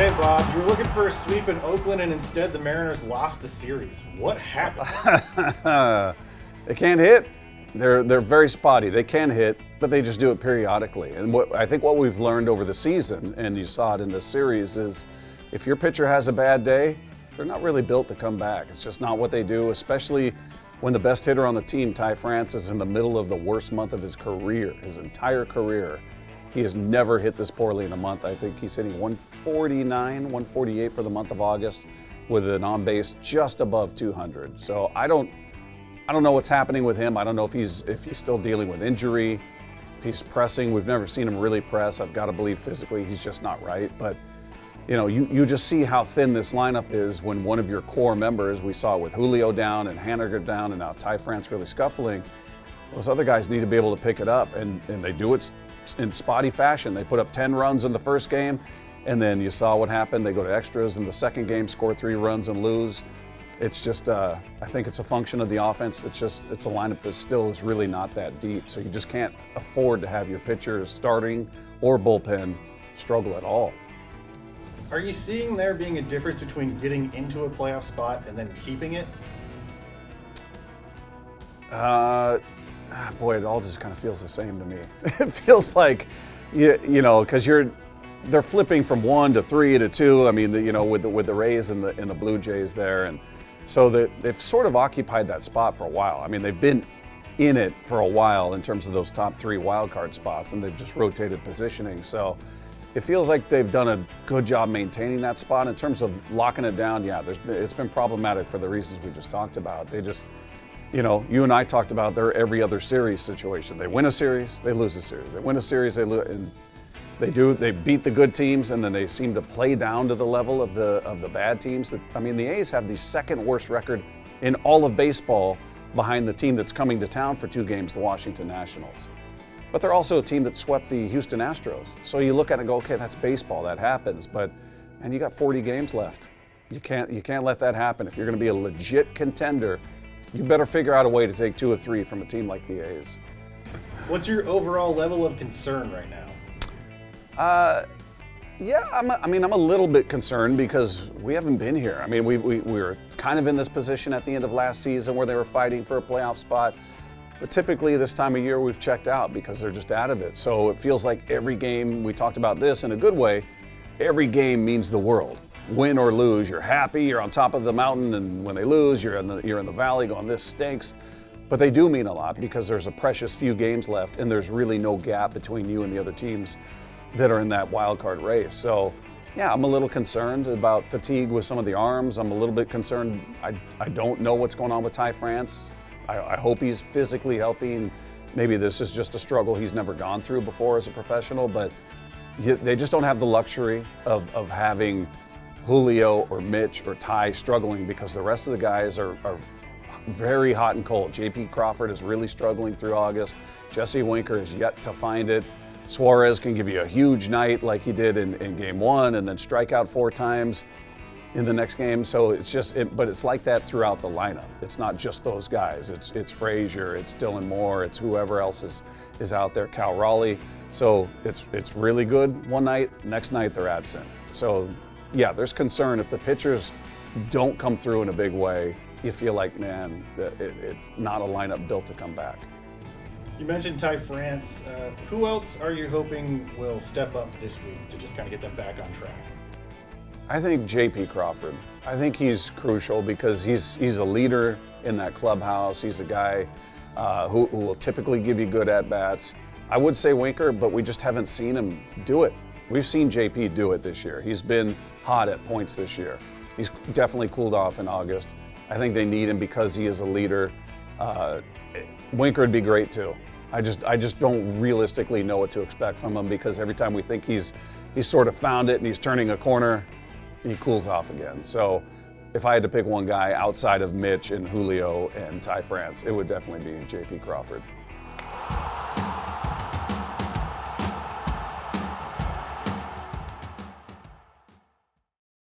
Okay, Bob, you're looking for a sweep in Oakland, and instead the Mariners lost the series. What happened? They can't hit. They're very spotty. They can hit, but they just do it periodically. And I think what we've learned over the season, and you saw it in this series, is if your pitcher has a bad day, they're not really built to come back. It's just not what they do, especially when the best hitter on the team, Ty France, is in the middle of the worst month of his career, his entire career. He has never hit this poorly in a month. I think he's hitting 149, 148 for the month of August with an on-base just above 200. So I don't know what's happening with him. I don't know if he's still dealing with injury, if he's pressing. We've never seen him really press. I've got to believe physically he's just not right. But you know, you just see how thin this lineup is when one of your core members, we saw it with Julio down and Haniger down and now Ty France really scuffling. Those other guys need to be able to pick it up, and they do it in spotty fashion. They put up 10 runs in the first game, and then you saw what happened. They go to extras in the second game, score 3 runs and lose. It's just, I think it's a function of the offense. It's a lineup that still is really not that deep. So you just can't afford to have your pitchers starting or bullpen struggle at all. Are you seeing there being a difference between getting into a playoff spot and then keeping it? Boy, it all just kind of feels the same to me. It feels like, you know, because they're flipping from 1 to 3 to 2. I mean, you know, with the Rays and the Blue Jays there, and so they've sort of occupied that spot for a while. I mean, they've been in it for a while in terms of those top 3 wild card spots, and they've just rotated positioning. So it feels like they've done a good job maintaining that spot. In terms of locking it down, yeah, it's been problematic for the reasons we just talked about. They just, you know, you and I talked about their every other series situation. They win a series, they lose a series. They win a series, they lose, and they beat the good teams, and then they seem to play down to the level of the bad teams. I mean, the A's have the second worst record in all of baseball behind the team that's coming to town for 2 games, the Washington Nationals. But they're also a team that swept the Houston Astros. So you look at it and go, okay, that's baseball, that happens. But, and you got 40 games left. You can't let that happen. If you're going to be a legit contender, you better figure out a way to take 2 or 3 from a team like the A's. What's your overall level of concern right now? Yeah, I'm a little bit concerned because we haven't been here. I mean, we were kind of in this position at the end of last season where they were fighting for a playoff spot. But typically this time of year we've checked out because they're just out of it. So it feels like every game, we talked about this in a good way, every game means the world. Win or lose, you're happy, you're on top of the mountain, and when they lose, you're in the valley going, this stinks. But they do mean a lot because there's a precious few games left, and there's really no gap between you and the other teams that are in that wild card race. So yeah, I'm a little concerned about fatigue with some of the arms. I'm a little bit concerned. I don't know what's going on with Ty France. I hope he's physically healthy, and maybe this is just a struggle he's never gone through before as a professional, but they just don't have the luxury of having Julio or Mitch or Ty struggling because the rest of the guys are very hot and cold. J.P. Crawford is really struggling through August. Jesse Winker is yet to find it. Suarez can give you a huge night like he did in game 1 and then strike out 4 times in the next game. So it's just, but it's like that throughout the lineup. It's not just those guys. It's Frazier, it's Dylan Moore, it's whoever else is out there, Cal Raleigh. So it's really good one night, next night they're absent. So yeah, there's concern if the pitchers don't come through in a big way. You feel like, man, it's not a lineup built to come back. You mentioned Ty France. Who else are you hoping will step up this week to just kind of get them back on track? I think J.P. Crawford. I think he's crucial because he's a leader in that clubhouse. He's a guy who will typically give you good at-bats. I would say Winker, but we just haven't seen him do it. We've seen J.P. do it this year. He's been hot at points this year. He's definitely cooled off in August. I think they need him because he is a leader. Winker would be great too. I just don't realistically know what to expect from him because every time we think he's sort of found it and he's turning a corner, he cools off again. So if I had to pick one guy outside of Mitch and Julio and Ty France, it would definitely be J.P. Crawford.